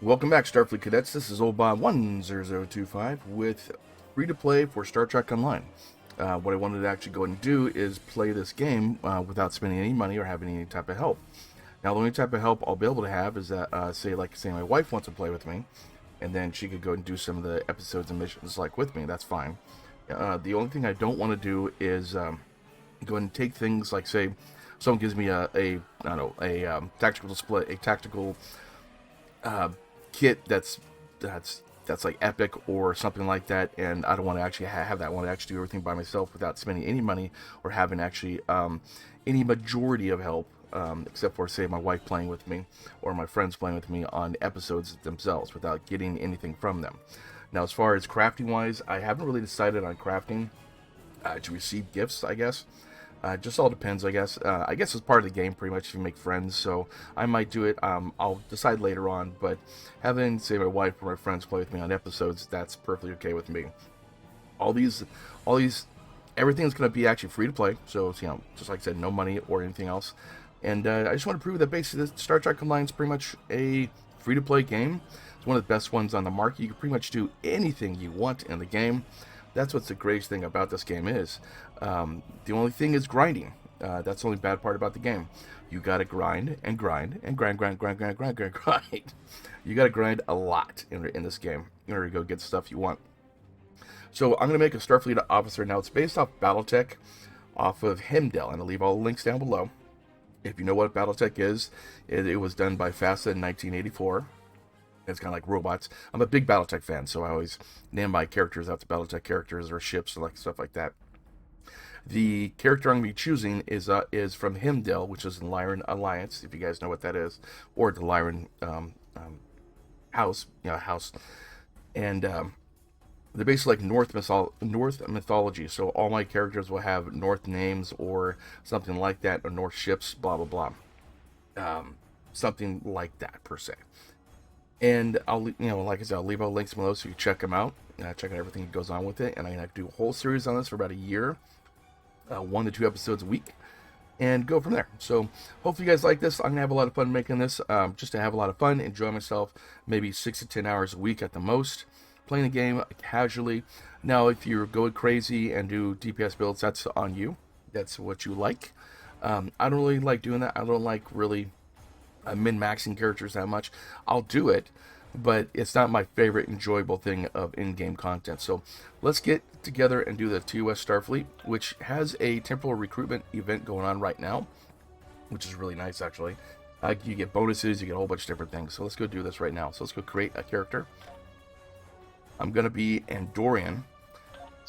Welcome back, Starfleet Cadets. This is Old Bob 10025 with free-to-play for Star Trek Online. What I wanted to actually go and do is play this game without spending any money or having any type of help. Now, the only type of help I'll be able to have is that, say my wife wants to play with me, and then she could go and do some of the episodes and missions like with me. That's fine. The only thing I don't want to do is go and take things like, say, someone gives me a tactical display, a tactical kit that's like epic or something like that, and I don't want to actually have that. I want to actually do everything by myself without spending any money or having actually any majority of help, except for, say, my wife playing with me or my friends playing with me on episodes themselves without getting anything from them. Now, as far as crafting wise, I haven't really decided on crafting to receive gifts, I guess. Just all depends, I guess. I guess it's part of the game, pretty much, if you make friends, so I might do it. I'll decide later on, but having, say, my wife or my friends play with me on episodes, that's perfectly okay with me. All these, everything's going to be actually free to play, so, just like I said, no money or anything else. And I just want to prove that basically Star Trek Online is pretty much a free-to-play game. It's one of the best ones on the market. You can pretty much do anything you want in the game. That's what's the greatest thing about this game is. The only thing is grinding. That's the only bad part about the game. You gotta grind and grind and grind. You gotta grind a lot in this game in order to go get the stuff you want. So I'm gonna make a Starfleet officer. Now it's based off BattleTech, off of Hemdell, and I'll leave all the links down below. If you know what BattleTech is, it was done by FASA in 1984. It's kind of like robots. I'm a big BattleTech fan, so I always name my characters after BattleTech characters or ships or like stuff like that. The character I'm going to be choosing is from Himdall, which is the Lyran Alliance, if you guys know what that is, or the Lyran house, house. And they're basically like North mythology. So all my characters will have North names or something like that, or North ships, blah blah blah, something like that per se. And I'll, like I said, I'll leave all links below so you can check them out, check out everything that goes on with it. And I'm gonna do a whole series on this for about a year, 1 to 2 episodes a week, and go from there. So hopefully you guys like this. I'm gonna have a lot of fun making this, just to have a lot of fun, enjoy myself, maybe 6 to 10 hours a week at the most, playing the game casually. Now, if you're going crazy and do DPS builds, that's on you. That's what you like. I don't really like doing that. I don't like really min-maxing characters that much. I'll do it, but it's not my favorite enjoyable thing of in-game content. So let's get together and do the TOS Starfleet, which has a temporal recruitment event going on right now, which is really nice actually. You get bonuses, you get a whole bunch of different things. So let's go do this right now. So let's go create a character. I'm gonna be Andorian.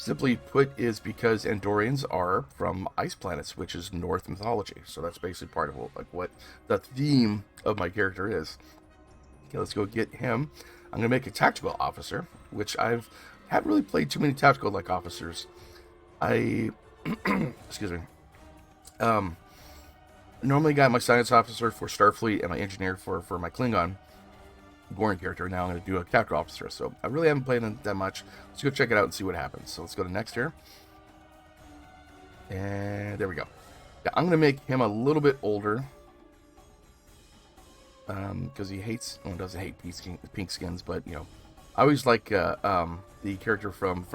Simply put, is because Andorians are from ice planets, which is North mythology. So that's basically part of what the theme of my character is. Okay, let's go get him. I'm gonna make a tactical officer, which I haven't really played too many tactical like officers. I excuse me. Normally got my science officer for Starfleet and my engineer for my Klingon Goran character. Now I'm going to do a tactical officer, so I really haven't played it that much. Let's go check it out and see what happens. So let's go to next here, and there we go. Yeah, I'm going to make him a little bit older, because he hates, well, doesn't hate pink skins, but I always like the character from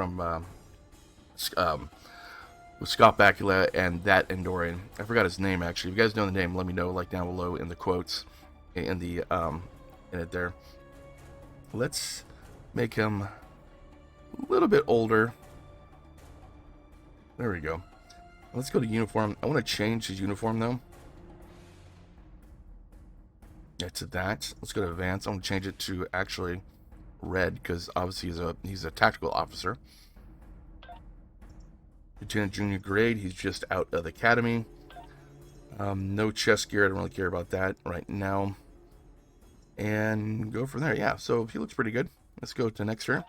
with Scott Bakula and that Andorian. I forgot his name actually. If you guys know the name, let me know like down below in the quotes, in the in it there. Let's make him a little bit older. There we go. Let's go to uniform. I want to change his uniform though. Yeah, to that. Let's go to advanced. I want to change it to actually red because obviously he's a tactical officer. Lieutenant junior grade. He's just out of the academy. No chest gear. I don't really care about that right now. And go from there. Yeah, so he looks pretty good. Let's go to next here.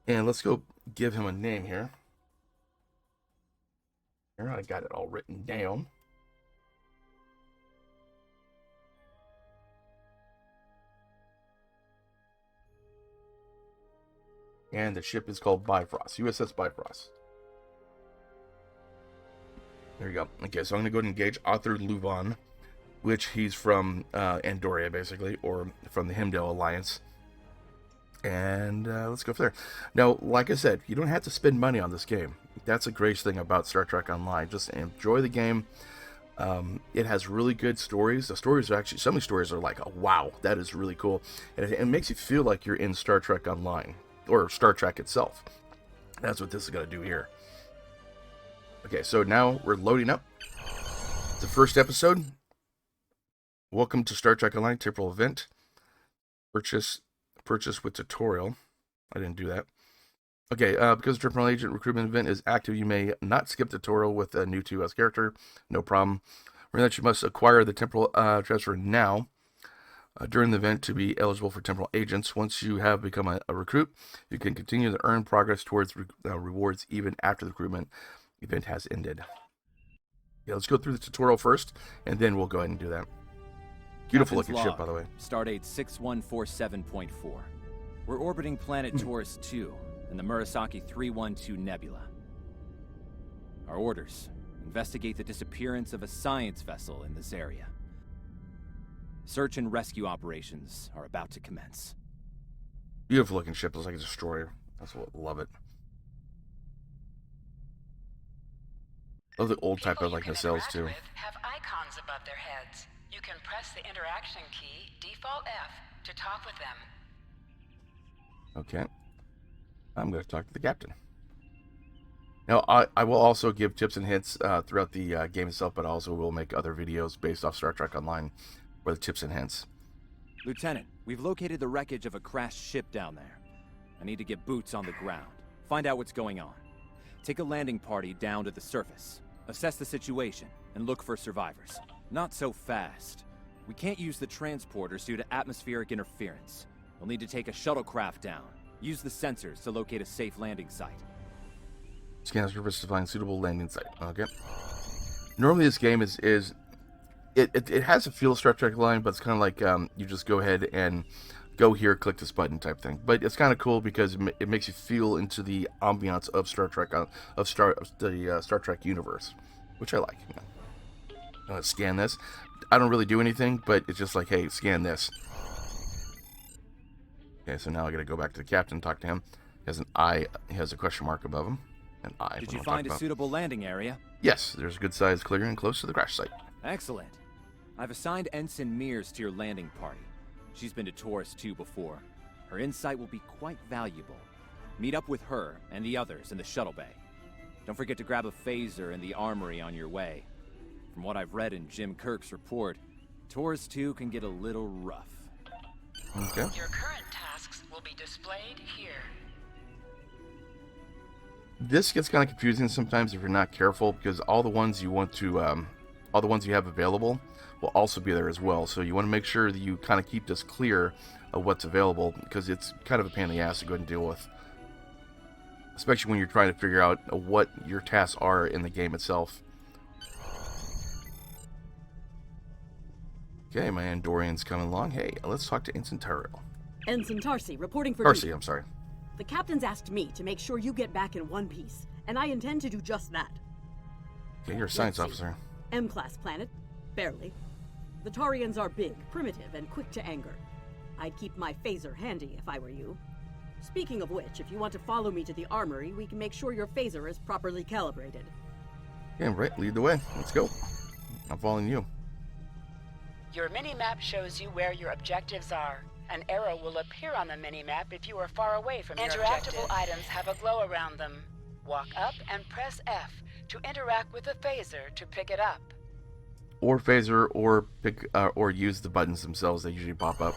And let's go give him a name here. Here, I got it all written down. And the ship is called Bifrost. USS Bifrost. There you go. Okay, so I'm going to go ahead and engage Arthur Luvan. which he's from Andoria, basically, or from the Himdall Alliance. And let's go from there. Now, like I said, you don't have to spend money on this game. That's a great thing about Star Trek Online. Just enjoy the game. It has really good stories. The stories are actually, some of the stories are like, oh, wow, that is really cool. And it makes you feel like you're in Star Trek Online, or Star Trek itself. That's what this is going to do here. Okay, so now we're loading up the first episode. Welcome to Star Trek Online temporal event. Purchase with tutorial. I didn't do that. Okay, because the temporal agent recruitment event is active, you may not skip tutorial with a new TOS character. No problem. Remember that you must acquire the temporal transfer now during the event to be eligible for temporal agents. Once you have become a recruit, you can continue to earn progress towards rewards even after the recruitment event has ended. Yeah, let's go through the tutorial first, and then we'll go ahead and do that. Beautiful looking ship, by the way. Stardate 6147.4. We're orbiting planet Taurus 2 in the Murasaki 312 Nebula. Our orders: investigate the disappearance of a science vessel in this area. Search and rescue operations are about to commence. Beautiful looking ship. Looks like a destroyer. That's what love it. Love the old type of like nacelles too. Have icons above their heads. You can press the interaction key, default F, to talk with them. Okay. I'm going to talk to the captain. Now, I will also give tips and hints throughout the game itself, but also will make other videos based off Star Trek Online for the tips and hints. Lieutenant, we've located the wreckage of a crashed ship down there. I need to get boots on the ground. Find out what's going on. Take a landing party down to the surface. Assess the situation and look for survivors. Not so fast. We can't use the transporters due to atmospheric interference. We'll need to take a shuttlecraft down. Use the sensors to locate a safe landing site. Scan the surface to find suitable landing site. Okay. Normally this game it has a feel of Star Trek Line, but it's kind of like you just go ahead and go here, click this button type thing. But it's kind of cool because it makes you feel into the ambiance of Star Trek, the Star Trek universe, which I like. You know. I'm gonna scan this. I don't really do anything, but it's just like, hey, scan this. Okay, so now I gotta go back to the captain, talk to him. He has an eye. He has a question mark above him. An eye. Did you find a suitable landing area? Yes, there's a good sized clearing close to the crash site. Excellent. I've assigned Ensign Mears to your landing party. She's been to Taurus 2 before. Her insight will be quite valuable. Meet up with her and the others in the shuttle bay. Don't forget to grab a phaser in the armory on your way. From what I've read in Jim Kirk's report, Taurus 2 can get a little rough. Okay. Your current tasks will be displayed here. This gets kind of confusing sometimes if you're not careful, because all the ones you want to, all the ones you have available will also be there as well. So you want to make sure that you kind of keep this clear of what's available, because it's kind of a pain in the ass to go ahead and deal with. Especially when you're trying to figure out what your tasks are in the game itself. Okay, my Andorian's coming along. Hey, let's talk to Ensign Tyrell. Ensign Tarsi, reporting for Tarsi, duty. I'm sorry. The captain's asked me to make sure you get back in one piece, and I intend to do just that. Okay, you're a science officer. M-class planet, barely. The Tarians are big, primitive, and quick to anger. I'd keep my phaser handy if I were you. Speaking of which, if you want to follow me to the armory, we can make sure your phaser is properly calibrated. Yeah, right, lead the way. Let's go. I'm following you. Your mini-map shows you where your objectives are. An arrow will appear on the mini-map if you are far away from your objective. Interactable items have a glow around them. Walk up and press F to interact with the phaser to pick it up. Or phaser, or pick, or use the buttons themselves. They usually pop up.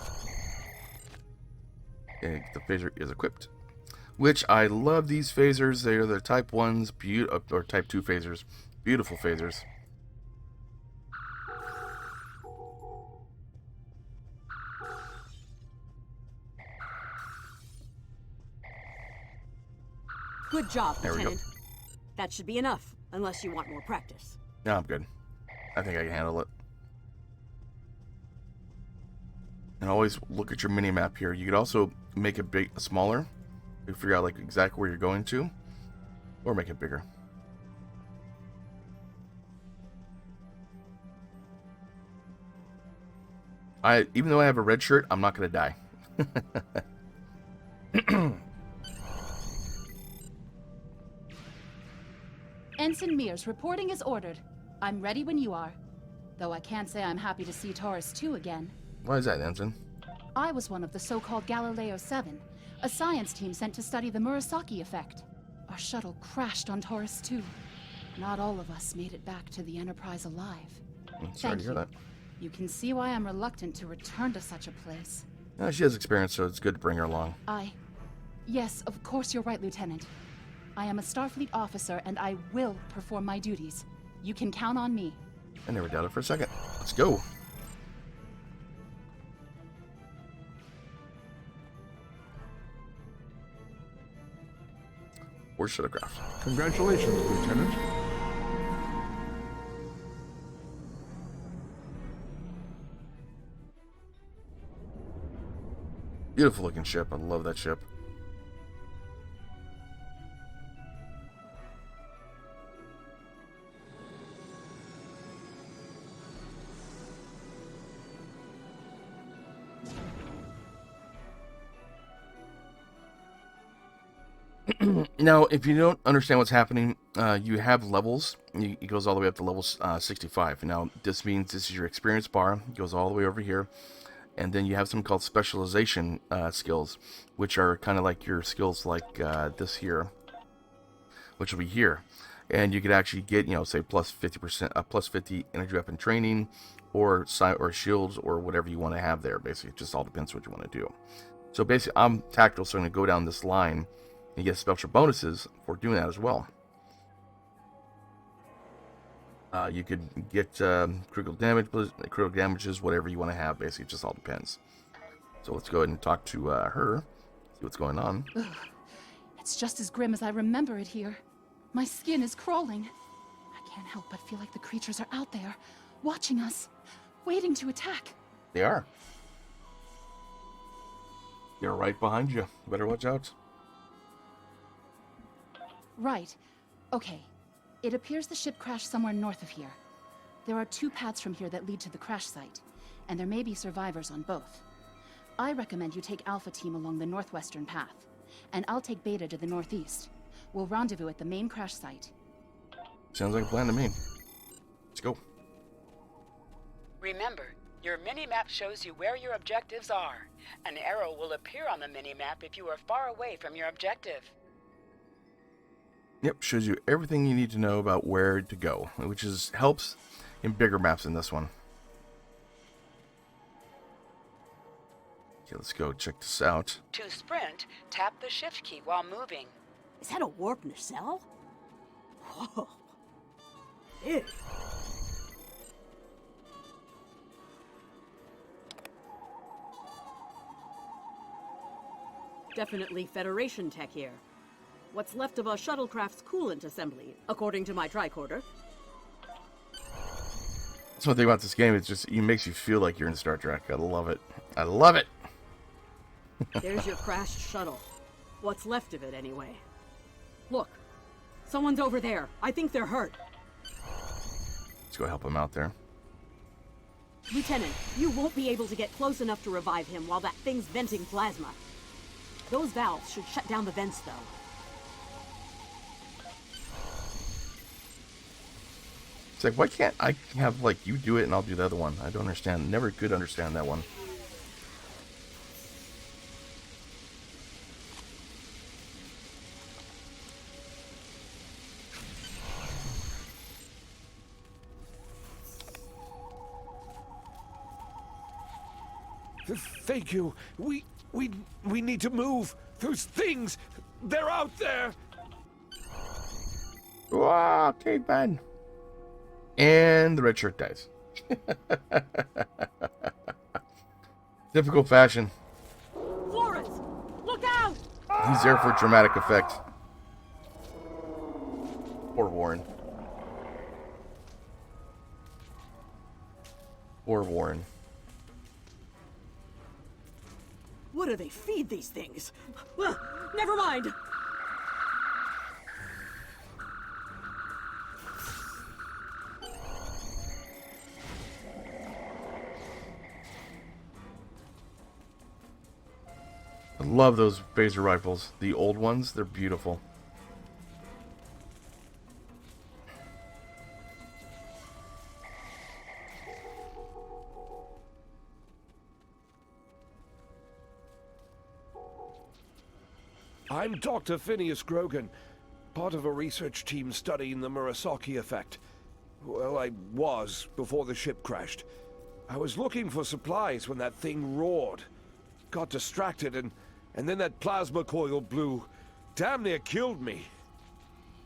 Okay, the phaser is equipped. Which I love these phasers. They are the Type 1s, or Type 2 phasers. Beautiful phasers. Good job, There we Lieutenant. That should be enough, unless you want more practice. No, I'm good. I think I can handle it. And always look at your mini-map here. You could also make it smaller. You figure out like exactly where you're going to, or make it bigger. Even though I have a red shirt, I'm not gonna die. Ensign Mears, reporting is ordered. I'm ready when you are. Though I can't say I'm happy to see Taurus 2 again. Why is that, Ensign? I was one of the so-called Galileo 7, a science team sent to study the Murasaki effect. Our shuttle crashed on Taurus 2. Not all of us made it back to the Enterprise alive. Sorry to hear that. You can see why I'm reluctant to return to such a place. She has experience, so it's good to bring her along. Yes, of course you're right, Lieutenant. I am a Starfleet officer, and I will perform my duties. You can count on me. I never doubted for a second. Let's go. Or shuttlecraft. Congratulations, Lieutenant. Beautiful looking ship. I love that ship. Now, if you don't understand what's happening, you have levels. It goes all the way up to level 65. Now, this means this is your experience bar. It goes all the way over here. And then you have something called specialization skills, which are kind of like your skills like this here, which will be here. And you could actually get, say plus 50%, plus 50 energy weapon training, or shields, or whatever you want to have there. Basically, it just all depends what you want to do. So basically, I'm tactical, so I'm going to go down this line and get special bonuses for doing that as well. You could get critical damages, whatever you want to have. Basically, it just all depends. So let's go ahead and talk to her, see what's going on. Ugh. It's just as grim as I remember it here. My skin is crawling. I can't help but feel like the creatures are out there, watching us, waiting to attack. They are. They're right behind you. You better watch out. Right. Okay. It appears the ship crashed somewhere north of here. There are 2 paths from here that lead to the crash site, and there may be survivors on both. I recommend you take Alpha Team along the northwestern path, and I'll take Beta to the northeast. We'll rendezvous at the main crash site. Sounds like a plan to me. Let's go. Remember, your mini-map shows you where your objectives are. An arrow will appear on the mini-map if you are far away from your objective. Yep, shows you everything you need to know about where to go, which helps in bigger maps than this one. Okay, let's go check this out. To sprint, tap the shift key while moving. Is that a warp nacelle? Whoa. Ew. Definitely Federation tech here. What's left of a shuttlecraft's coolant assembly, according to my tricorder. That's one thing about this game. It makes you feel like you're in Star Trek. I love it. I love it. There's your crashed shuttle. What's left of it, anyway. Look, someone's over there. I think they're hurt. Let's go help him out there. Lieutenant, you won't be able to get close enough to revive him while that thing's venting plasma. Those valves should shut down the vents, though. It's like, why can't I have, like, you do it and I'll do the other one? I don't understand. Never could understand that one. Thank you. We need to move. Those things, they're out there. Wow, caveman. And the red shirt dies. Typical fashion. Flores, look out! He's there for dramatic effect. Poor Warren. Poor Warren. What do they feed these things? Well, never mind. love those phaser rifles. The old ones, they're beautiful. I'm Dr. Phineas Grogan, part of a research team studying the Murasaki effect. Well, I was before the ship crashed. I was looking for supplies when that thing roared. Got distracted and then that plasma coil blew. Damn near killed me.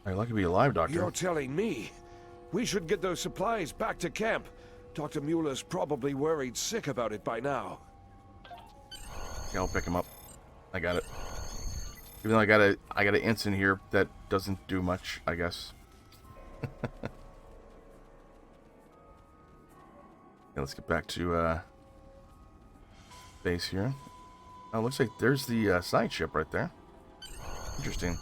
You're lucky to be alive, Doctor. You're telling me? We should get those supplies back to camp. Dr. Mueller's probably worried sick about it by now. Yeah, I'll pick him up. I got it. Even though I got an instant here that doesn't do much, I guess. Yeah, let's get back to base here. Oh, looks like there's the side ship right there. Interesting.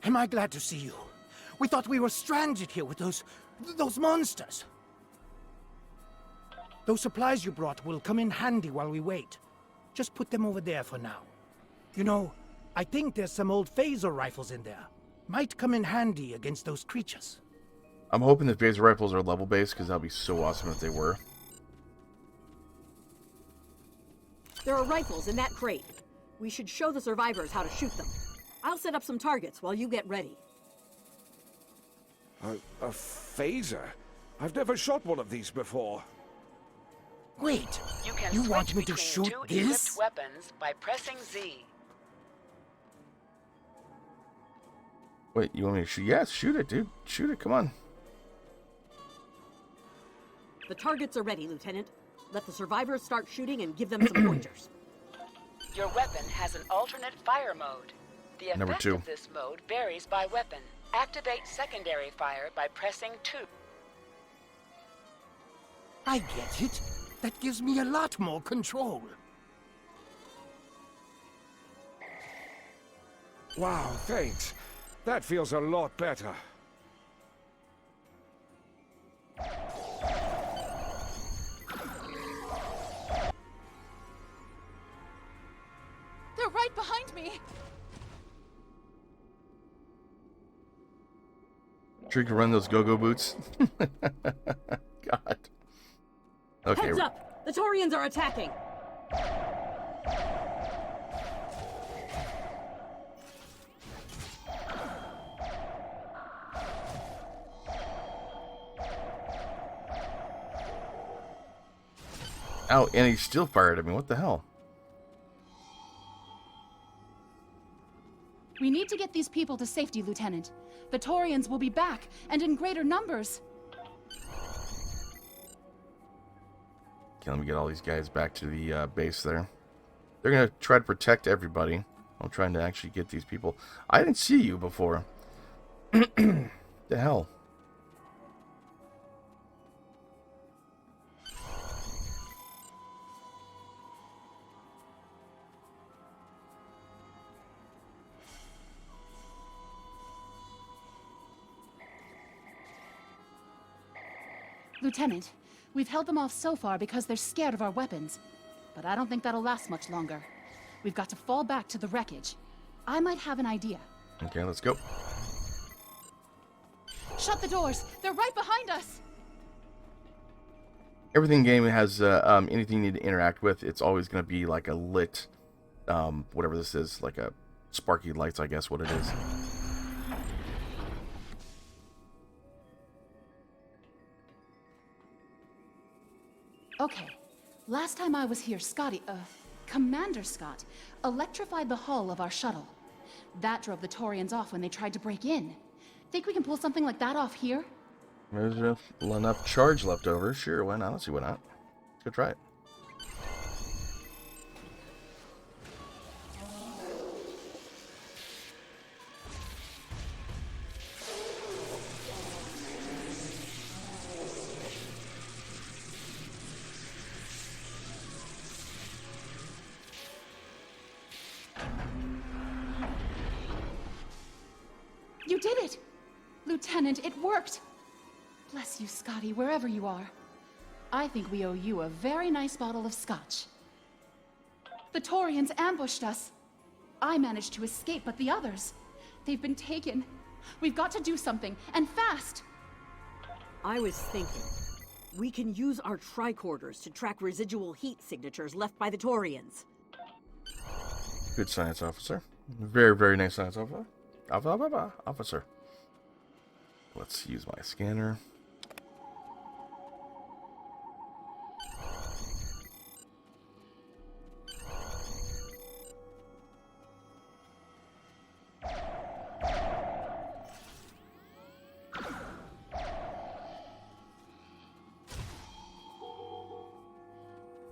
Am I glad to see you? We thought we were stranded here with those monsters. Those supplies you brought will come in handy while we wait. Just put them over there for now. You know, I think there's some old phaser rifles in there. Might come in handy against those creatures. I'm hoping the phaser rifles are level based because that'd be so awesome if they were. There are rifles in that crate. We should show the survivors how to shoot them. I'll set up some targets while you get ready. A phaser? I've never shot one of these before. Wait, You can you switch want me to between shoot two this? equipped weapons by pressing Z. Wait, you want me to shoot? Yes, shoot it, dude. Shoot it, come on. The targets are ready, Lieutenant. Let the survivors start shooting and give them some pointers. Your weapon has an alternate fire mode. The Number effect 2. of this mode varies by weapon. Activate secondary fire by pressing 2. I get it. That gives me a lot more control. Wow, thanks. That feels a lot better. They're right behind me. Sure you can run those go-go boots. God. Okay. Heads up! The Taurians are attacking! Ow, and he still fired at me. What the hell? We need to get these people to safety, Lieutenant. The Taurians will be back, and in greater numbers. Okay, let me get all these guys back to the base there. They're going to try to protect everybody. I'm trying to actually get these people. I didn't see you before. The hell? Lieutenant, we've held them off so far because they're scared of our weapons. But I don't think that'll last much longer. We've got to fall back to the wreckage. I might have an idea. Okay, let's go. Shut the doors! They're right behind us! Everything in game has anything you need to interact with. It's always going to be like a lit, whatever this is, like a sparky lights, I guess what it is. Okay. Last time I was here, Commander Scott, electrified the hull of our shuttle. That drove the Taurians off when they tried to break in. Think we can pull something like that off here? There's enough charge left over. Sure, why not? Let's see why not. Let's go try it. You did it! Lieutenant, it worked! Bless you, Scotty, wherever you are. I think we owe you a very nice bottle of scotch. The Taurians ambushed us. I managed to escape, but the others... they've been taken. We've got to do something, and fast! I was thinking, we can use our tricorders to track residual heat signatures left by the Taurians. Good science officer. Very, very nice science officer. Officer. Let's use my scanner.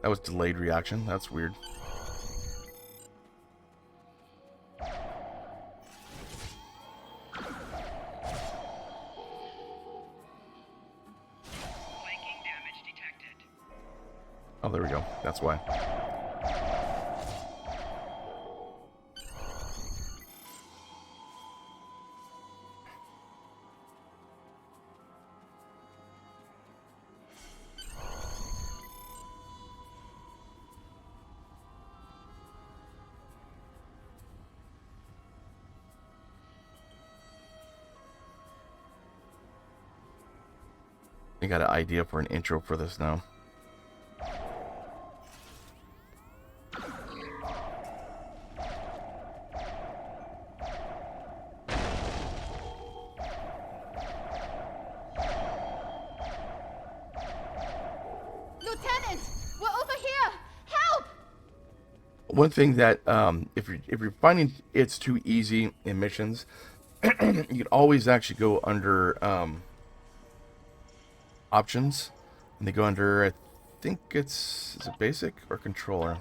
That was delayed reaction. That's weird. Oh, there we go. That's why. I got an idea for an intro for this now. Lieutenant! We're over here! Help! One thing that if you're finding it's too easy in missions, you can always actually go under options, and they go under, I think is it basic or controller?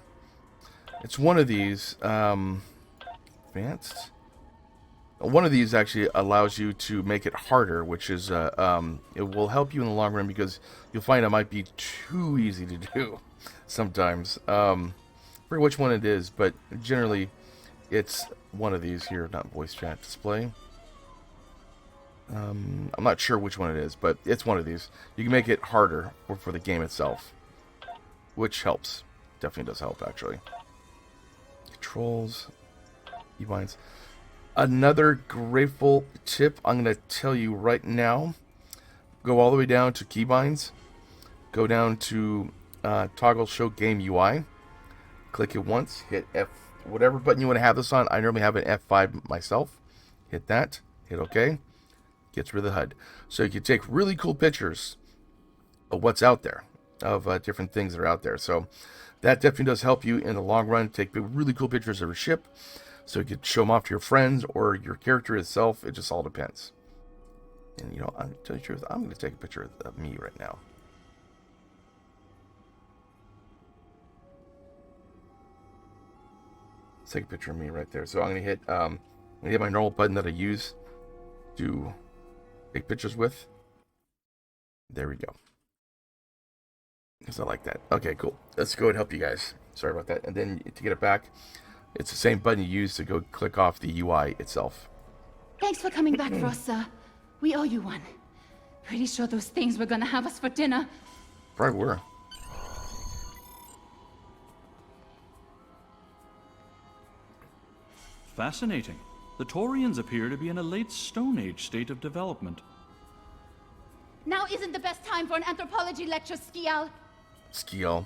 It's one of these. Advanced. One of these actually allows you to make it harder, which is it will help you in the long run because you'll find it might be too easy to do sometimes. For which one it is, but generally it's one of these here, not voice chat display. I'm not sure which one it is, but it's one of these. You can make it harder for the game itself, which helps. Definitely does help, actually. Controls, keybinds. Another grateful tip I'm going to tell you right now. Go all the way down to keybinds. Go down to toggle show game UI. Click it once. Hit F, whatever button you want to have this on. I normally have an F5 myself. Hit that. Hit OK. Gets rid of the HUD. So you can take really cool pictures of what's out there, of different things that are out there. So that definitely does help you in the long run. Take really cool pictures of your ship, so you can show them off to your friends or your character itself. It just all depends. And you know, I'll tell you the truth, I'm going to take a picture of me right now. Let's take a picture of me right there. So I'm going to hit my normal button that I use to take pictures with. There we go. Because I like that. Okay, cool. Let's go and help you guys. Sorry about that. And then to get it back, it's the same button you use to go click off the UI itself. Thanks for coming back for us, sir. We owe you one. Pretty sure those things were gonna have us for dinner. Probably were. Fascinating. The Taurians appear to be in a late Stone Age state of development. Now isn't the best time for an anthropology lecture, Skial. Skial.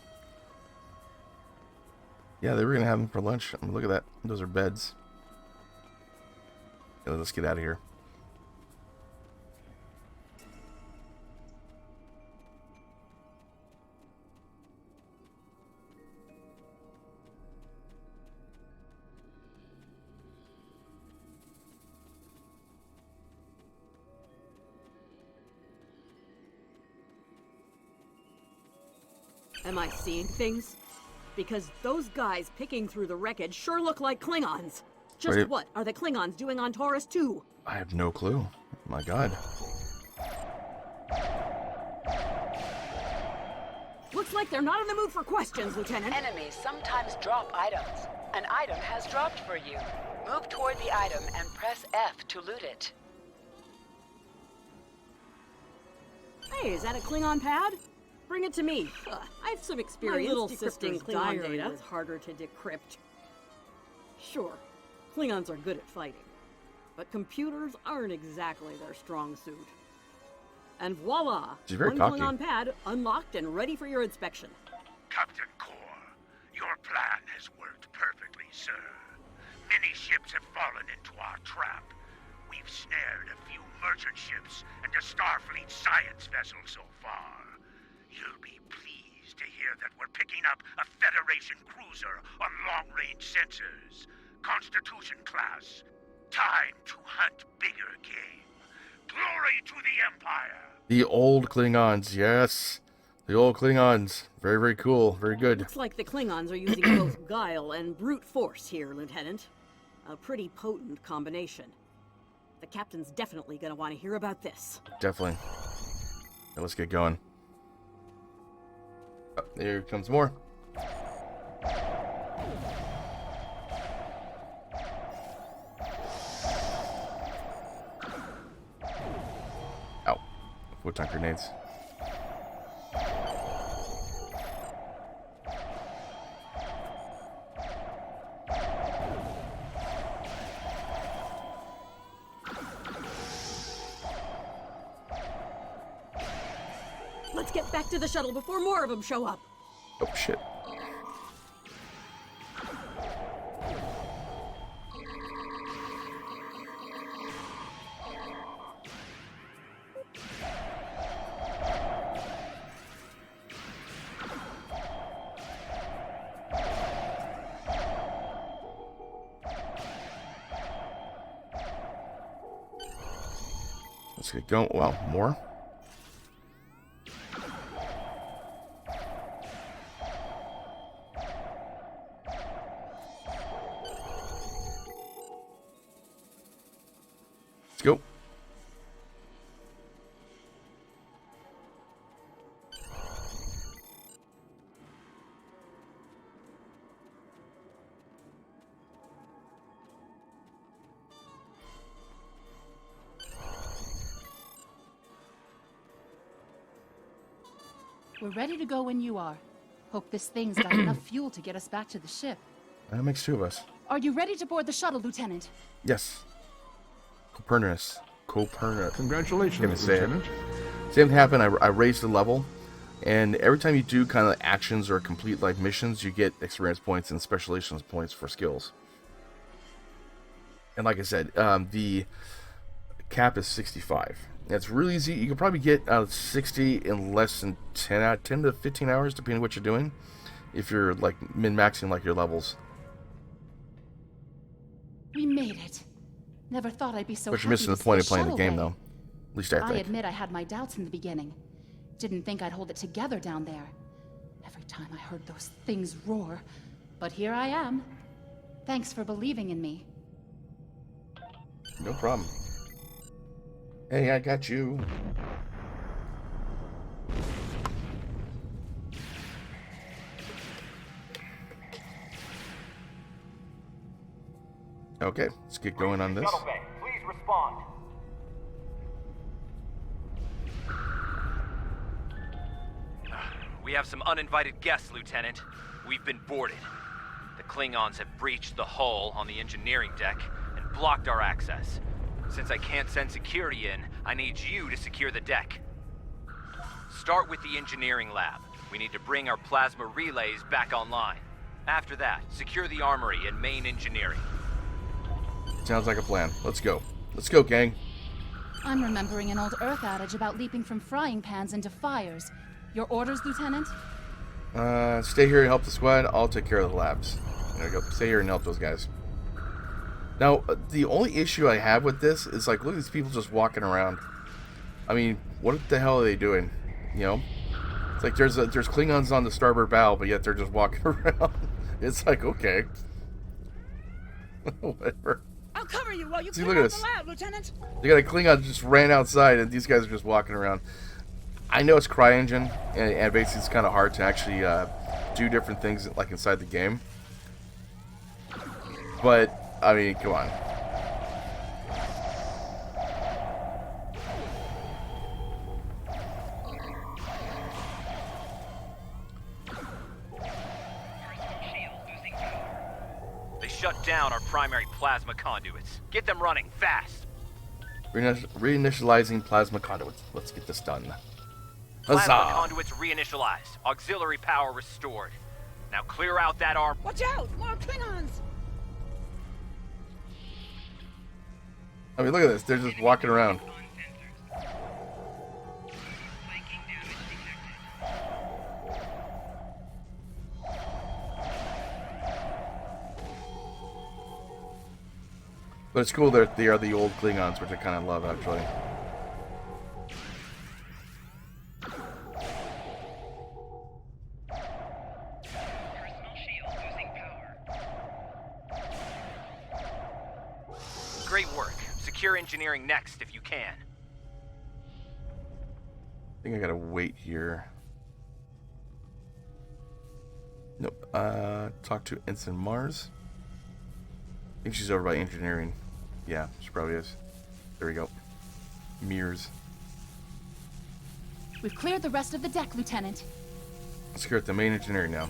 Yeah, they were going to have them for lunch. I mean, look at that. Those are beds. Yeah, let's get out of here. Am I seeing things? Because those guys picking through the wreckage sure look like Klingons. Just Wait. what are the Klingons doing on Taurus 2? I have no clue. My God. Looks like they're not in the mood for questions, Lieutenant. Enemies sometimes drop items. An item has dropped for you. Move toward the item and press F to loot it. Hey, is that a Klingon pad? Bring it to me. I have some experience. My little sister's Klingon data is harder to decrypt. Sure, Klingons are good at fighting, but computers aren't exactly their strong suit. And voila! She's very one cocky. Klingon pad unlocked and ready for your inspection. Captain Core, your plan has worked perfectly, sir. Many ships have fallen into our trap. We've snared a few merchant ships and a Starfleet science vessel so far. You'll be pleased to hear that we're picking up a Federation cruiser on long-range sensors. Constitution class. Time to hunt bigger game. Glory to the Empire! The old Klingons, yes. The old Klingons. Very, very cool. Very good. Looks like the Klingons are using both guile and brute force here, Lieutenant. A pretty potent combination. The captain's definitely gonna want to hear about this. Definitely. Now let's get going. Oh, there comes more. Ow. Photon grenades. Let's get back to the shuttle before more of them show up. Oh, shit. Let's get going. Well, more. Go. We're ready to go when you are. Hope this thing's got enough fuel to get us back to the ship. That makes two of us. Are you ready to board the shuttle, Lieutenant? Yes. Copernicus. Congratulations, Can't even say it. Lieutenant. Same thing happened. I raised the level, and every time you do kind of actions or complete like missions, you get experience points and specialization points for skills. And like I said, the cap is 65. It's really easy. You can probably get 60 in less than 10 to 15 hours, depending on what you're doing, if you're like min-maxing like your levels. We made it. Never thought I'd be so But you're happy missing to the see point of playing the shuttle game, bay. though. At least I I think. admit I had my doubts in the beginning. Didn't think I'd hold it together down there. Every time I heard those things roar. But here I am. Thanks for believing in me. No problem. Hey, I got you. Okay, let's get going on this. Shuttle bay, please respond. We have some uninvited guests, Lieutenant. We've been boarded. The Klingons have breached the hull on the engineering deck and blocked our access. Since I can't send security in, I need you to secure the deck. Start with the engineering lab. We need to bring our plasma relays back online. After that, secure the armory and main engineering. Sounds like a plan. Let's go. Let's go, gang. I'm remembering an old Earth adage about leaping from frying pans into fires. Your orders, Lieutenant? Stay here and help the squad. I'll take care of the labs. There we go. Stay here and help those guys. Now, the only issue I have with this is, like, look at these people just walking around. I mean, what the hell are they doing? You know? It's like there's Klingons on the starboard bow, but yet they're just walking around. It's like, okay. Whatever. I'll cover you while you See, clear look at out this. the lab, Lieutenant. They got a Klingon that just ran outside, and these guys are just walking around. I know it's CryEngine, and basically it's kind of hard to actually do different things like inside the game. But I mean, come on. shut down our primary plasma conduits. Get them running, fast! Reinitializing plasma conduits. Let's get this done. Plasma Huzzah! conduits reinitialized. Auxiliary power restored. Now clear out that arm. Watch out! More Klingons! I mean, look at this. They're just walking around. But it's cool that they are the old Klingons, which I kind of love, actually. Personal shield losing power. Great work. Secure engineering next if you can. I think I gotta wait here. Nope. Talk to Ensign Mars. I think she's over by engineering. Yeah, she probably is. There we go. Mirrors. We've cleared the rest of the deck, Lieutenant. Let's go at the main engineering now.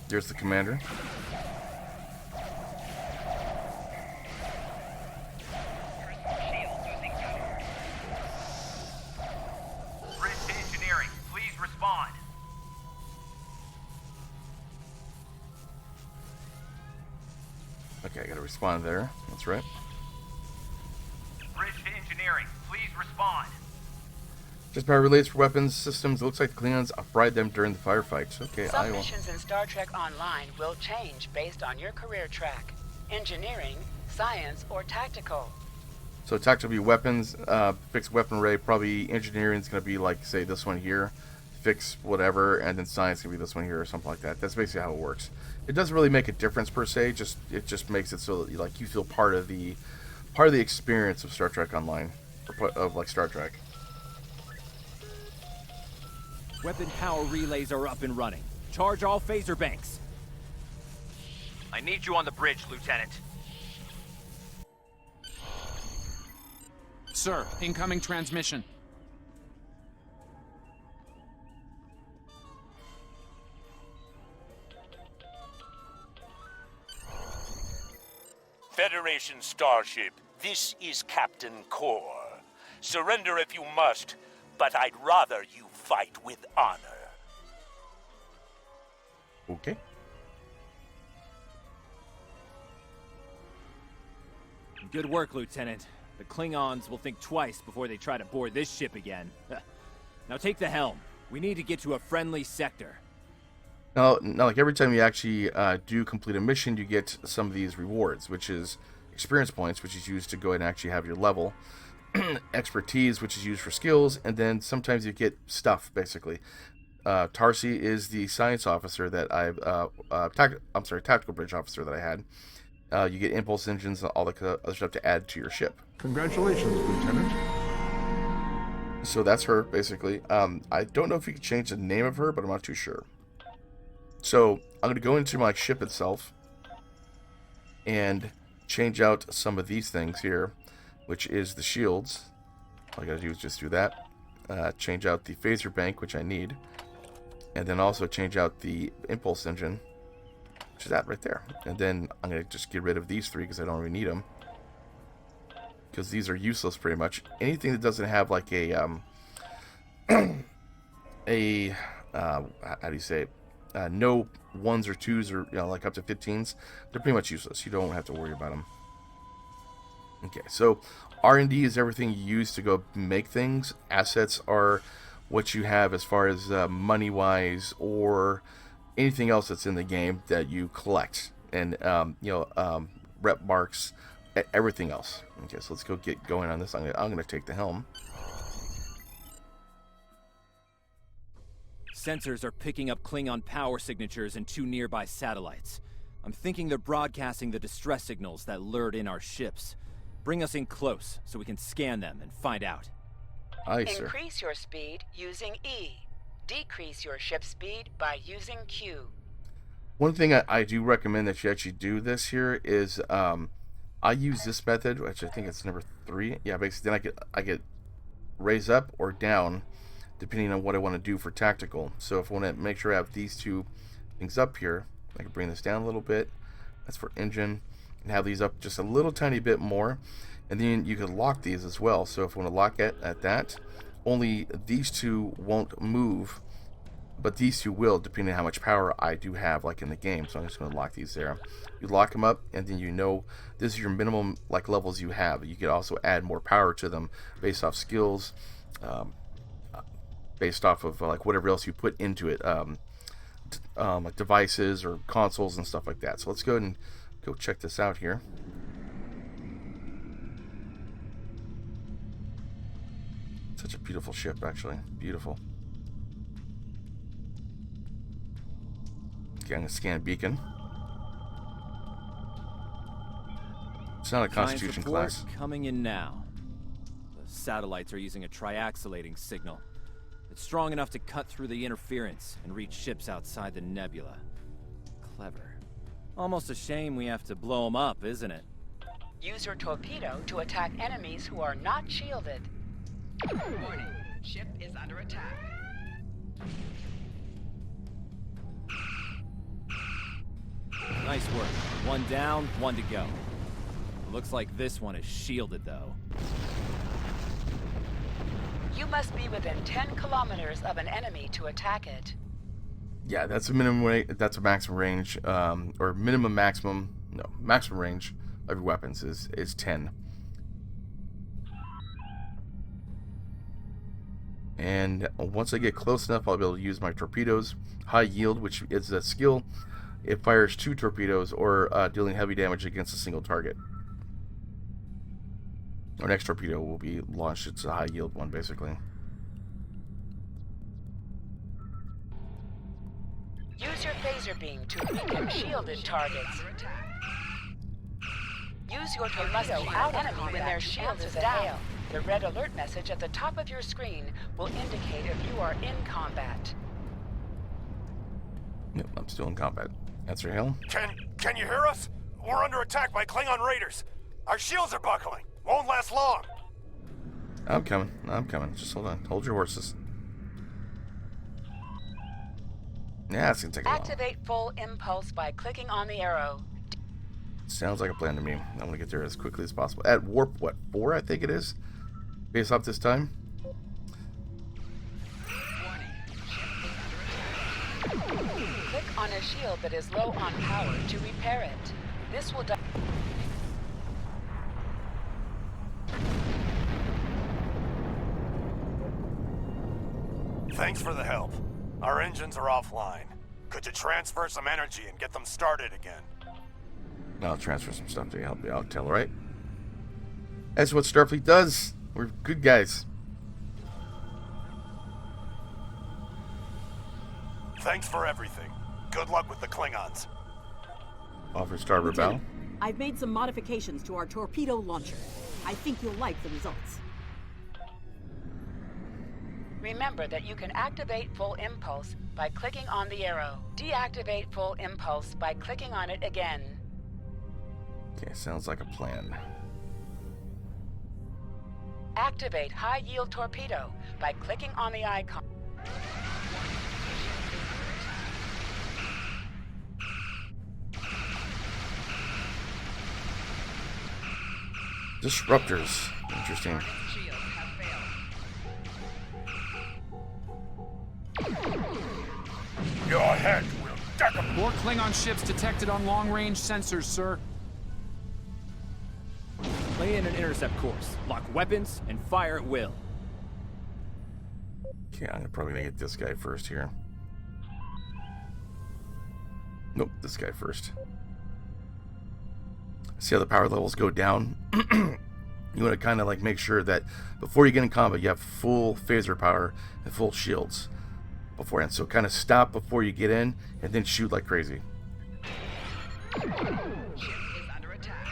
There's the commander. Personal shield losing power. Bridge to engineering. Please respond. Okay, I gotta respond there. That's right. Bridge to engineering. Please respond. Just power relays for weapons systems. It looks like the Klingons fried them during the firefights. Okay, Some I will. missions in StarTrek Online will change based on your career track. Engineering, science, or tactical. So tactical will be weapons, fixed weapon array. Probably engineering is gonna be like, say, this one here. Fix whatever, and then science can be this one here or something like that. That's basically how it works. It doesn't really make a difference per se. It just makes it so that like you feel part of the experience of Star Trek Online, or of like Star Trek. Weapon power relays are up and running. Charge all phaser banks. I need you on the bridge, Lieutenant. Sir, incoming transmission. Federation starship, this is Captain Core. Surrender if you must, but I'd rather you fight with honor. Okay. Good work, Lieutenant. The Klingons will think twice before they try to board this ship again. Now take the helm. We need to get to a friendly sector. Now, like every time you actually do complete a mission, you get some of these rewards, which is experience points, which is used to go ahead and actually have your level, expertise, which is used for skills, and then sometimes you get stuff, basically. Tarsi is the science officer that tactical bridge officer that I had. You get impulse engines and all the other stuff to add to your ship. Congratulations, Lieutenant. So that's her, basically. I don't know if you can change the name of her, but I'm not too sure. So I'm going to go into my ship itself and change out some of these things here, which is the shields. All I got to do is just do that. Change out the phaser bank, which I need. And then also change out the impulse engine, which is that right there. And then I'm going to just get rid of these three because I don't really need them. Because these are useless pretty much. Anything that doesn't have like a, how do you say it? No ones or twos or like up to 15s, they're pretty much useless. You don't have to worry about them. Okay, so R&D is everything you use to go make things. Assets are what you have as far as money wise or anything else that's in the game that you collect, and rep marks, everything else. Okay, so let's go get going on this. I'm gonna take the helm. Sensors are picking up Klingon power signatures in 2 nearby satellites. I'm thinking they're broadcasting the distress signals that lured in our ships. Bring us in close so we can scan them and find out. Aye, sir. Increase your speed using E. Decrease your ship speed by using Q. One thing I do recommend that you actually do this here is I use this method, which I think it's number 3. Yeah, basically then I get raise up or down depending on what I want to do for tactical. So if I want to make sure I have these two things up here, I can bring this down a little bit. That's for engine, and have these up just a little tiny bit more. And then you can lock these as well. So if I want to lock it at that, only these two won't move, but these two will, depending on how much power I do have, like in the game. So I'm just going to lock these there. You lock them up, and then you know this is your minimum like levels you have. You could also add more power to them based off skills, based off of like whatever else you put into it, like devices or consoles and stuff like that. So let's go ahead and go check this out here. Such a beautiful ship, actually. Beautiful. Okay, I'm going to scan a beacon. It's not a Constitution class. Coming in now. The satellites are using a triaxulating signal. It's strong enough to cut through the interference and reach ships outside the nebula. Clever. Almost a shame we have to blow them up, isn't it? Use your torpedo to attack enemies who are not shielded. Warning. Ship is under attack. Nice work. One down, one to go. Looks like this one is shielded, though. You must be within 10 kilometers of an enemy to attack it. Yeah, that's a minimum that's a maximum range, or maximum range of your weapons is 10. And once I get close enough, I'll be able to use my torpedoes. High yield, which is a skill. It fires 2 torpedoes or dealing heavy damage against a single target. Our next torpedo will be launched. It's a high yield one, basically. Use your phaser beam to weaken shielded targets. Use your torpedo out enemy when their shield is down. The red alert message at the top of your screen will indicate if you are in combat. Yep, I'm still in combat. Answer hail. Can you hear us? We're under attack by Klingon raiders. Our shields are buckling. Won't last long. I'm coming. Just hold on. Hold your horses. Yeah, it's gonna take a while. Activate full impulse by clicking on the arrow. Sounds like a plan to me. I want to get there as quickly as possible. At warp, 4, I think it is? Base up this time. Click on a shield that is low on power to repair it. This will Thanks for the help. Our engines are offline. Could you transfer some energy and get them started again? I'll transfer some stuff to help you out, Tell, right? That's what Starfleet does. We're good guys. Thanks for everything. Good luck with the Klingons. Offer starboard bow. I've made some modifications to our torpedo launcher. I think you'll like the results. remember that you can activate full impulse by clicking on the arrow. Deactivate full impulse by clicking on it again. Okay, sounds like a plan. Activate high-yield torpedo by clicking on the icon. Disruptors. Interesting. Your head will deck 'em. More Klingon ships detected on long-range sensors, sir. Lay in an intercept course. Lock weapons and fire at will. Okay, I'm probably gonna get this guy first here. Nope, this guy first. See how the power levels go down? You want to kind of like make sure that before you get in combat, you have full phaser power and full shields beforehand. So kind of stop before you get in and then shoot like crazy. Ship is under attack.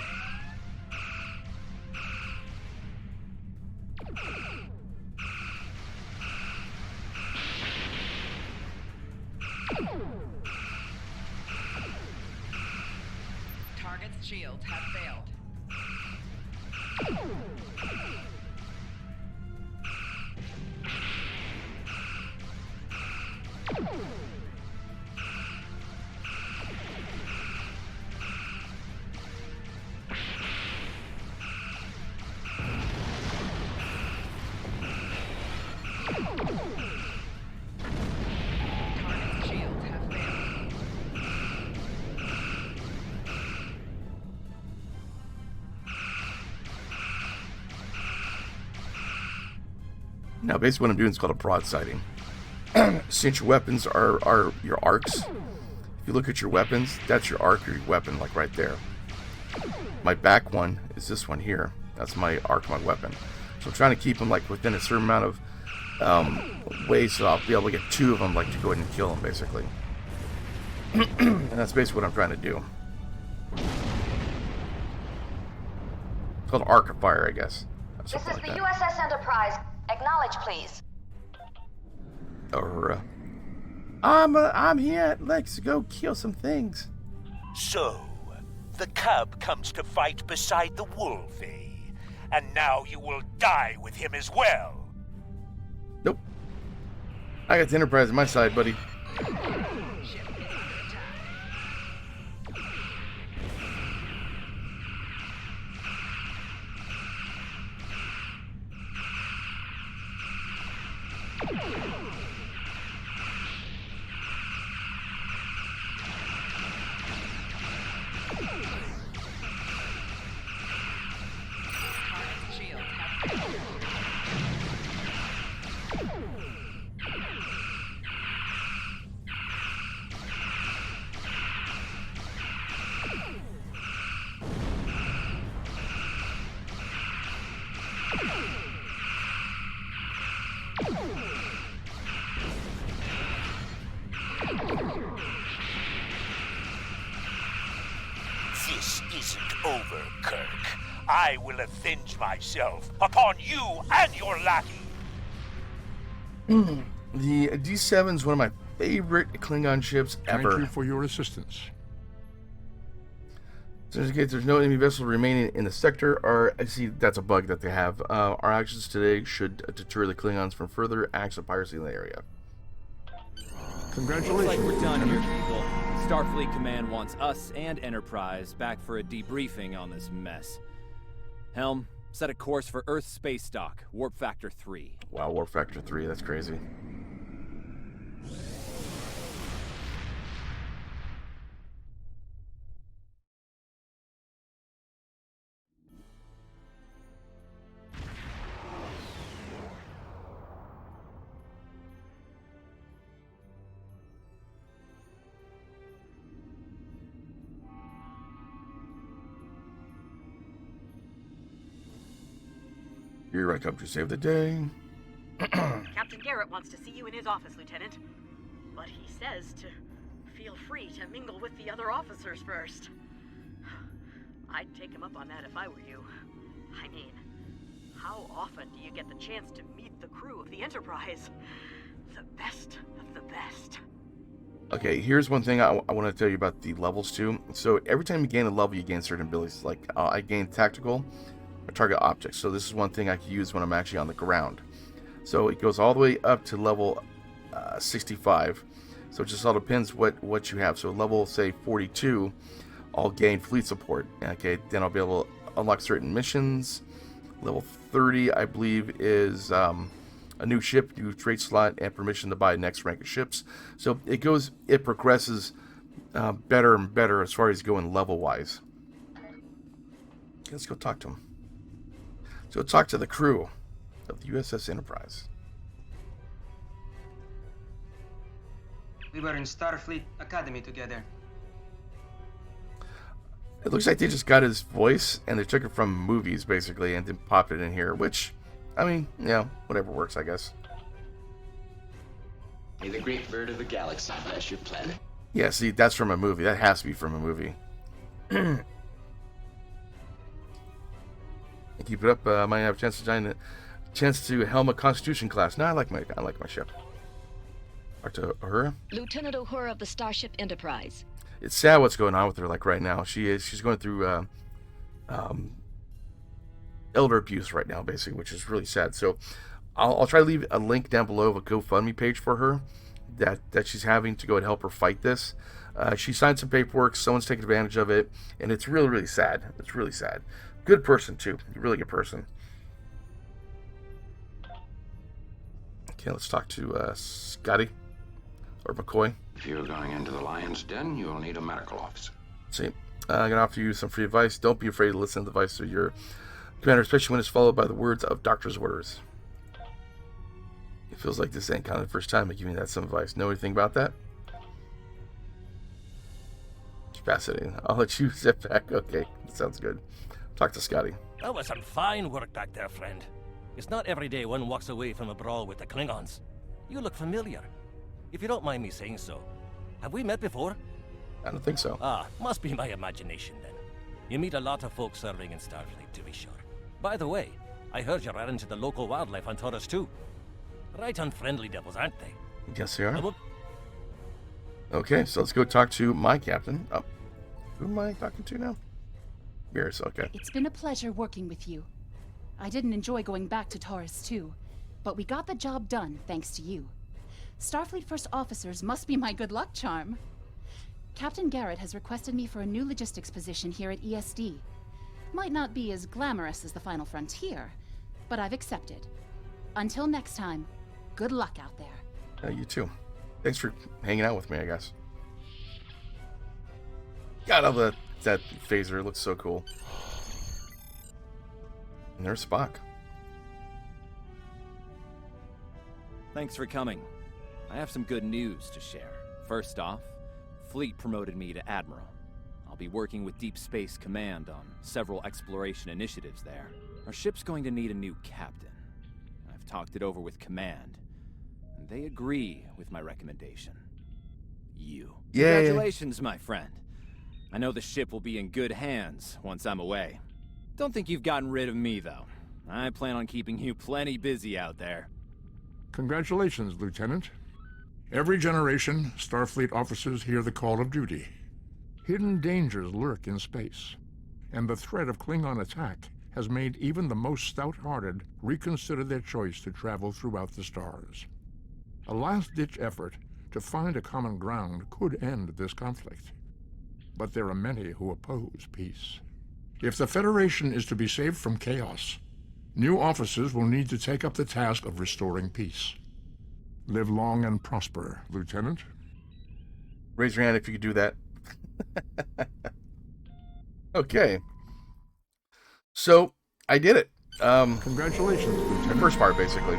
Target's shields have failed. Now, basically what I'm doing is called a broadsiding. Since your weapons are your arcs, if you look at your weapons, that's your arc or your weapon, like right there. My back one is this one here. That's my arc, my weapon. So I'm trying to keep them like within a certain amount of ways, so I'll be able to get 2 of them, like to go ahead and kill them, basically. And that's basically what I'm trying to do. It's called arc of fire, I guess. This is the USS Enterprise. Acknowledge, please. I'm here. Let's go kill some things. So, the cub comes to fight beside the wolf, eh? And now you will die with him as well. Nope. I got the Enterprise on my side, buddy. This isn't over, Kirk. I will avenge myself upon you and your lackey. The D7 is one of my favorite Klingon ships ever. Thank you for your assistance. So in case there's no enemy vessel remaining in the sector, I see that's a bug that they have. Our actions today should deter the Klingons from further acts of piracy in the area. Congratulations. Looks like we're done here, people. Starfleet Command wants us and Enterprise back for a debriefing on this mess. Helm, set a course for Earth space dock, warp factor 3. Wow, warp factor 3, that's crazy. Here I come to save the day. Captain Garrett wants to see you in his office, Lieutenant. But he says to feel free to mingle with the other officers first. I'd take him up on that if I were you. I mean, how often do you get the chance to meet the crew of the Enterprise? The best of the best. Okay, here's one thing I want to tell you about the levels too. So every time you gain a level, you gain certain abilities. Like I gain tactical or target objects. So this is one thing I can use when I'm actually on the ground. So it goes all the way up to level 65. So it just all depends what you have. So level, say, 42, I'll gain fleet support. Okay, then I'll be able to unlock certain missions. Level 30, I believe, is a new ship, new trade slot, and permission to buy next rank of ships. So it progresses better and better as far as going level-wise. Okay, let's go talk to him. So talk to the crew of the USS Enterprise. We were in Starfleet Academy together. It looks like they just got his voice and they took it from movies, basically, and then popped it in here, which, I mean, yeah, whatever works, I guess. May the great bird of the galaxy bless your planet. Yeah, see, that's from a movie. That has to be from a movie. Keep it up. I might have a chance to helm a Constitution class. No, I like my ship. Talk to Uhura. Lieutenant Uhura of the Starship Enterprise. It's sad what's going on with her. Like right now, she's going through elder abuse right now, basically, which is really sad. So I'll try to leave a link down below of a GoFundMe page for her that she's having to go and help her fight this. She signed some paperwork. Someone's taking advantage of it, and it's really, really sad. It's really sad. Good person too. Really good person. Okay, let's talk to Scotty or McCoy. If you're going into the lion's den, you'll need a medical officer. See, I'm gonna offer you some free advice. Don't be afraid to listen to the advice of your commander, especially when it's followed by the words of doctor's orders. It feels like this ain't kind of the first time I give me that some advice. Know anything about that? It's fascinating. I'll let you sit back. Okay, that sounds good. Talk to Scotty. That was some fine work back there, friend. It's not every day one walks away from a brawl with the Klingons. You look familiar. If you don't mind me saying so. Have we met before? I don't think so. Ah, must be my imagination then. You meet a lot of folks serving in Starfleet, to be sure. By the way, I heard you ran into the local wildlife on TOS too. Right unfriendly devils, aren't they? Yes, they are. Okay, so let's go talk to my captain. Oh, who am I talking to now? Beerus, okay. It's been a pleasure working with you. I didn't enjoy going back to Taurus too, but we got the job done thanks to you. Starfleet First Officers must be my good luck charm. Captain Garrett has requested me for a new logistics position here at ESD. Might not be as glamorous as the Final Frontier, but I've accepted. Until next time, good luck out there. You too. Thanks for hanging out with me, I guess. God, all that phaser looks so cool. And there's Spock. Thanks for coming. I have some good news to share. First off, Fleet promoted me to Admiral. I'll be working with Deep Space Command on several exploration initiatives there. Our ship's going to need a new captain. I've talked it over with Command, and they agree with my recommendation. You. Yay. Congratulations, my friend. I know the ship will be in good hands once I'm away. Don't think you've gotten rid of me, though. I plan on keeping you plenty busy out there. Congratulations, Lieutenant. Every generation, Starfleet officers hear the call of duty. Hidden dangers lurk in space, and the threat of Klingon attack has made even the most stout-hearted reconsider their choice to travel throughout the stars. A last-ditch effort to find a common ground could end this conflict. But there are many who oppose peace. If the Federation is to be saved from chaos, new officers will need to take up the task of restoring peace. Live long and prosper, Lieutenant. Raise your hand if you could do that. Okay. So, I did it. Congratulations, Lieutenant. The first part, basically.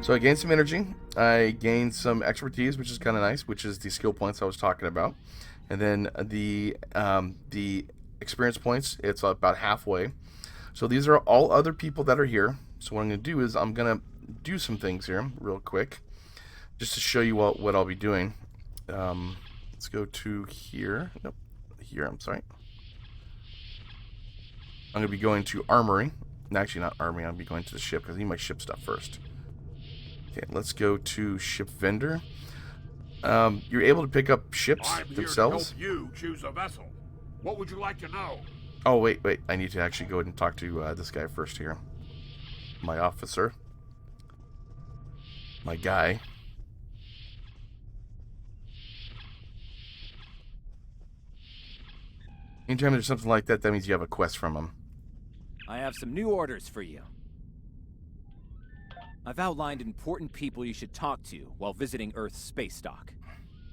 So I gained some energy. I gained some expertise, which is kind of nice, which is the skill points I was talking about. And then the experience points, it's about halfway. So these are all other people that are here. So what I'm going to do is I'm going to do some things here real quick, just to show you what I'll be doing. Let's go to here. Nope, here, I'm sorry. I'm going to be going to Armory. Actually, not Armory. I'll be going to the ship, because I need my ship stuff first. Okay, let's go to Ship Vendor. You're able to pick up ships themselves. I'm here to help you choose a vessel. What would you like to know? Oh, wait. I need to actually go ahead and talk to this guy first here. My officer. My guy. Anytime there's something like that, that means you have a quest from him. I have some new orders for you. I've outlined important people you should talk to while visiting Earth's space dock.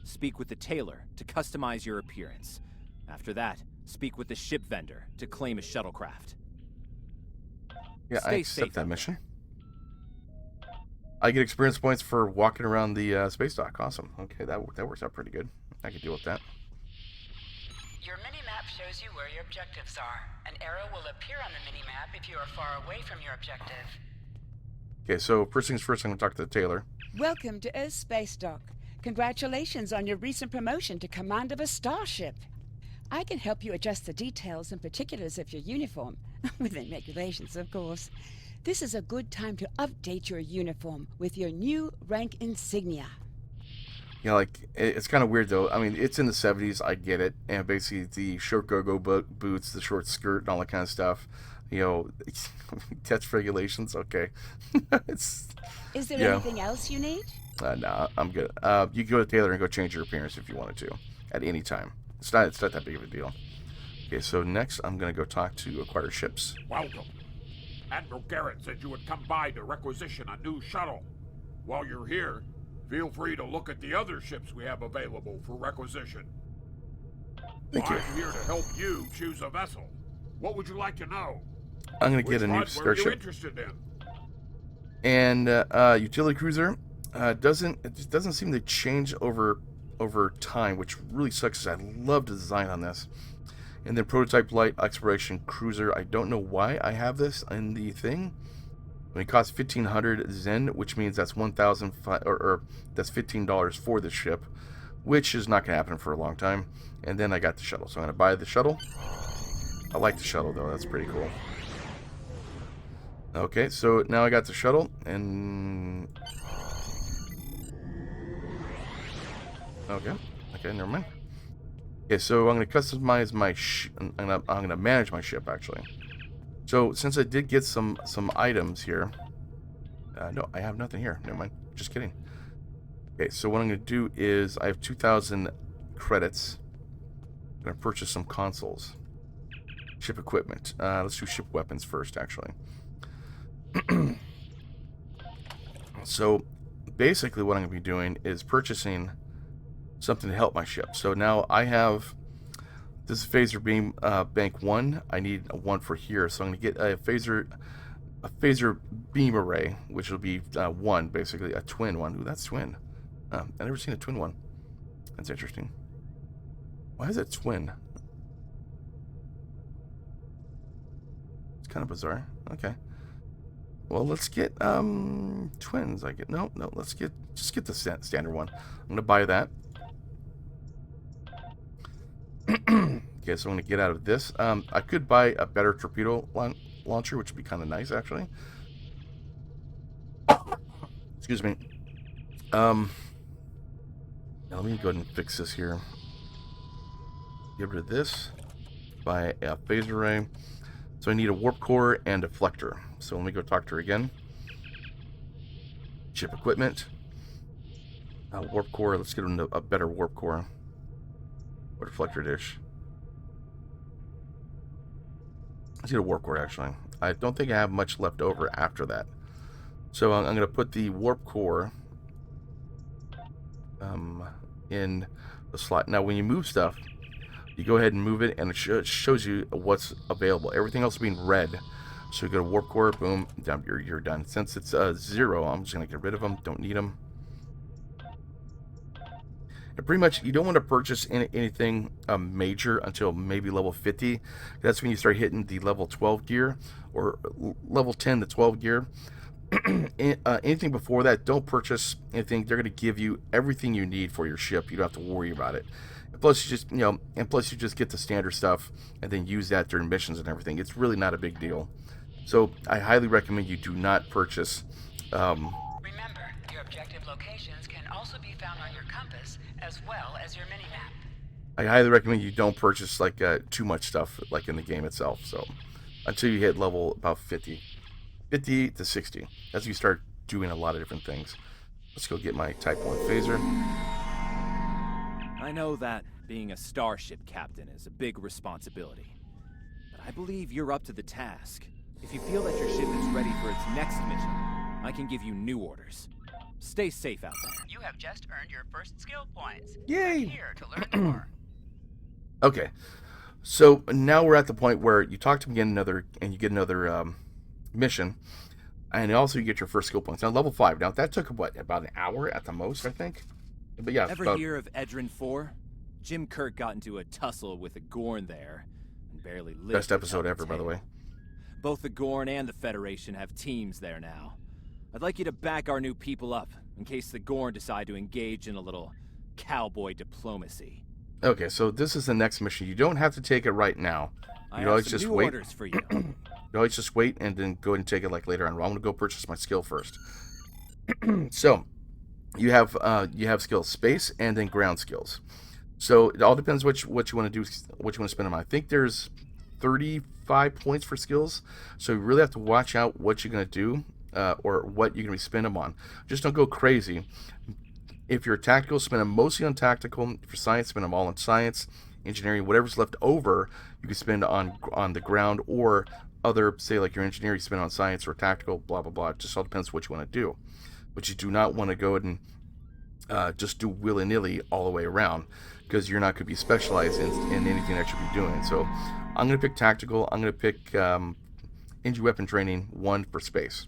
Speak with the tailor to customize your appearance. After that, speak with the ship vendor to claim a shuttlecraft. Yeah, I accept that mission. I get experience points for walking around the space dock. Awesome. Okay, that works out pretty good. I can deal with that. Your mini-map shows you where your objectives are. An arrow will appear on the mini-map if you are far away from your objective. Okay, so first things first, I'm going to talk to the tailor. Welcome to Earth Space Dock. Congratulations on your recent promotion to command of a starship. I can help you adjust the details and particulars of your uniform, within regulations, of course. This is a good time to update your uniform with your new rank insignia. You know, like, it's kind of weird, though. I mean, it's in the 70s, I get it. And basically, the short go-go boots, the short skirt, and all that kind of stuff. You know, touch regulations, okay. Is there anything else you need? No, I'm good. You can go to Taylor and go change your appearance if you wanted to, at any time. It's not that big of a deal. Okay, so next, I'm going to go talk to Acquire Ships. Welcome. Admiral Garrett said you would come by to requisition a new shuttle. While you're here, feel free to look at the other ships we have available for requisition. Thank you. I'm here to help you choose a vessel. What would you like to know? I'm going to get a new Which one were you starship. interested in? And utility cruiser it just doesn't seem to change over time, which really sucks. 'Cause I love the design on this. And then prototype light exploration cruiser. I don't know why I have this in the thing. It costs 1,500 Zen, which means that's 1,005 or that's $15 for the ship, which is not going to happen for a long time. And then I got the shuttle, so I'm going to buy the shuttle. I like the shuttle though; that's pretty cool. Okay, so now I got the shuttle, and okay, never mind. Okay, so I'm going to customize my I'm going to manage my ship actually. So since I did get some items here, no, I have nothing here. Never mind. Just kidding. Okay, so what I'm going to do is I have 2,000 credits. I'm going to purchase some consoles, ship equipment. Let's do ship weapons first, actually. So basically, what I'm going to be doing is purchasing something to help my ship. So now I have this phaser beam bank 1. I need a 1 for here, so I'm going to get a phaser beam array, which will be 1, basically a twin one. Ooh, that's twin. I've never seen a twin one. That's interesting. Why is it twin? It's kind of bizarre. Okay. Well, let's get twins. No. Let's just get the standard one. I'm gonna buy that. Okay, so I'm gonna get out of this. I could buy a better torpedo launcher, which would be kind of nice, actually. Excuse me. Now let me go ahead and fix this here. Get rid of this. Buy a phase array. So I need a warp core and a deflector. So let me go talk to her again. Ship equipment. Warp core. Let's get a better warp core. Or deflector dish. Let's get a warp core, actually. I don't think I have much left over after that. So I'm going to put the warp core in the slot. Now, when you move stuff, you go ahead and move it, and it shows you what's available. Everything else being red. So you go to warp core, boom, down, you're done. Since it's 0, I'm just going to get rid of them. Don't need them. And pretty much, you don't want to purchase anything major until maybe level 50. That's when you start hitting the level 12 gear, or level 10 to 12 gear. Anything before that, don't purchase anything. They're going to give you everything you need for your ship. You don't have to worry about it. Plus, you just get the standard stuff and then use that during missions and everything. It's really not a big deal. So I highly recommend you do not purchase. Remember, your objective locations can also be found on your compass as well as your mini-map. I highly recommend you don't purchase like too much stuff like in the game itself. So until you hit level about 50 to 60, as you start doing a lot of different things. Let's go get my Type 1 phaser. I know that being a starship captain is a big responsibility, but I believe you're up to the task. If you feel that your ship is ready for its next mission, I can give you new orders. Stay safe out there. You have just earned your first skill points. Yay! Click here to learn more. Okay, so now we're at the point where you talk to me again and you get another mission, and also you get your first skill points. Now level 5. Now that took what, about an hour at the most, I think. But yeah. Ever hear of Edrin 4? Jim Kirk got into a tussle with a Gorn there and barely lived. Best episode ever, by the way. Both the Gorn and the Federation have teams there now. I'd like you to back our new people up in case the Gorn decide to engage in a little cowboy diplomacy. Okay, so this is the next mission. You don't have to take it right now. I have some new orders for you. You always just wait and then go ahead and take it like later on. I'm gonna go purchase my skill first. So you have skills, space and then ground skills. So it all depends what you want to do, what you want to spend them on. I think there's 35 points for skills, so you really have to watch out what you're gonna do or what you're gonna be spending them on. Just don't go crazy. If you're tactical, spend them mostly on tactical. If you're science, spend them all on science. Engineering, whatever's left over, you can spend on the ground, or other, say like your engineering, spend on science or tactical, blah blah blah. It just all depends what you want to do. But you do not want to go and just do willy-nilly all the way around, because you're not going to be specialized in anything that you'll be doing. So I'm going to pick tactical. I'm going to pick engine weapon training 1 for space.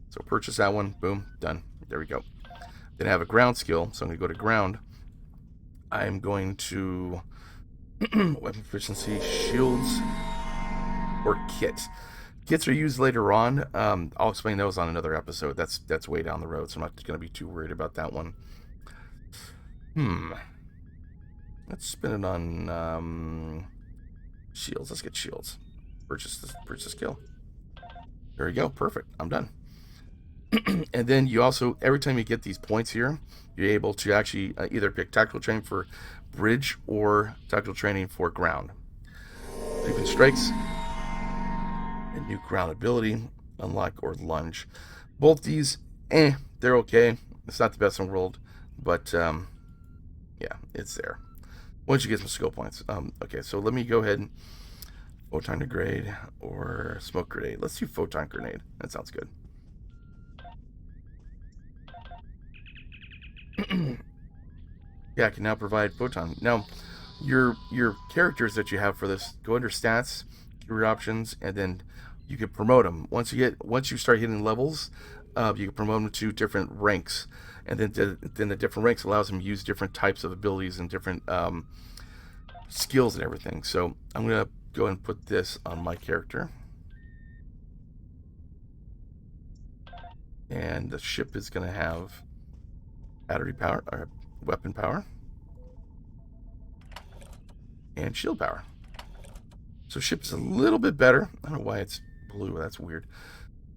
So purchase that one. Boom. Done. There we go. Then I have a ground skill. So I'm going to go to ground. I'm going to weapon proficiency, shields, or kits. Kits are used later on. I'll explain those on another episode. That's way down the road, so I'm not going to be too worried about that one. Let's spin it on shields. Let's get shields. Purchase the skill. There you go. Perfect. I'm done. And then you also, every time you get these points here, you're able to actually either pick tactical training for bridge or tactical training for ground. Leaping strikes, a new ground ability, unlock or lunge. Both these, they're okay. It's not the best in the world, but yeah, it's there. Once you get some skill points. Okay, so let me go ahead and photon grenade or smoke grenade. Let's do photon grenade. That sounds good. Yeah, I can now provide photon. Now, your characters that you have for this, go under stats, career options, and then you can promote them. Once you start hitting levels, you can promote them to different ranks, and then the different ranks allows them to use different types of abilities and different skills and everything. So I'm gonna go and put this on my character, and the ship is gonna have battery power or weapon power and shield power. So ship is a little bit better. I don't know why it's blue. That's weird.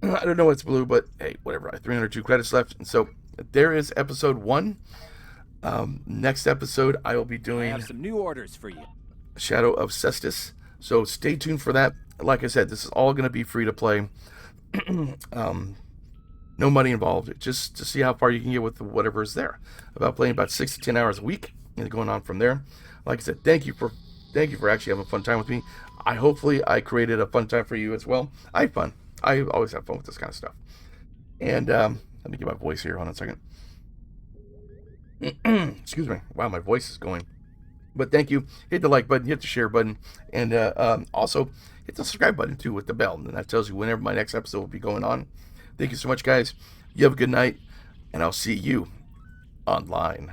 I don't know why it's blue, but hey, whatever. I have 302 credits left, and so there is episode 1. Next episode, I will be doing. I have some new orders for you. Shadow of Cestus. So stay tuned for that. Like I said, this is all going to be free to play. No money involved. Just to see how far you can get with whatever is there. About playing about 6 to 10 hours a week and going on from there. Like I said, thank you for actually having a fun time with me. Hopefully I created a fun time for you as well. I have fun. I always have fun with this kind of stuff. And let me get my voice here. Hold on a second. Excuse me. Wow, my voice is going. But thank you. Hit the like button, hit the share button, and also hit the subscribe button too with the bell. And that tells you whenever my next episode will be going on. Thank you so much, guys. You have a good night, and I'll see you online.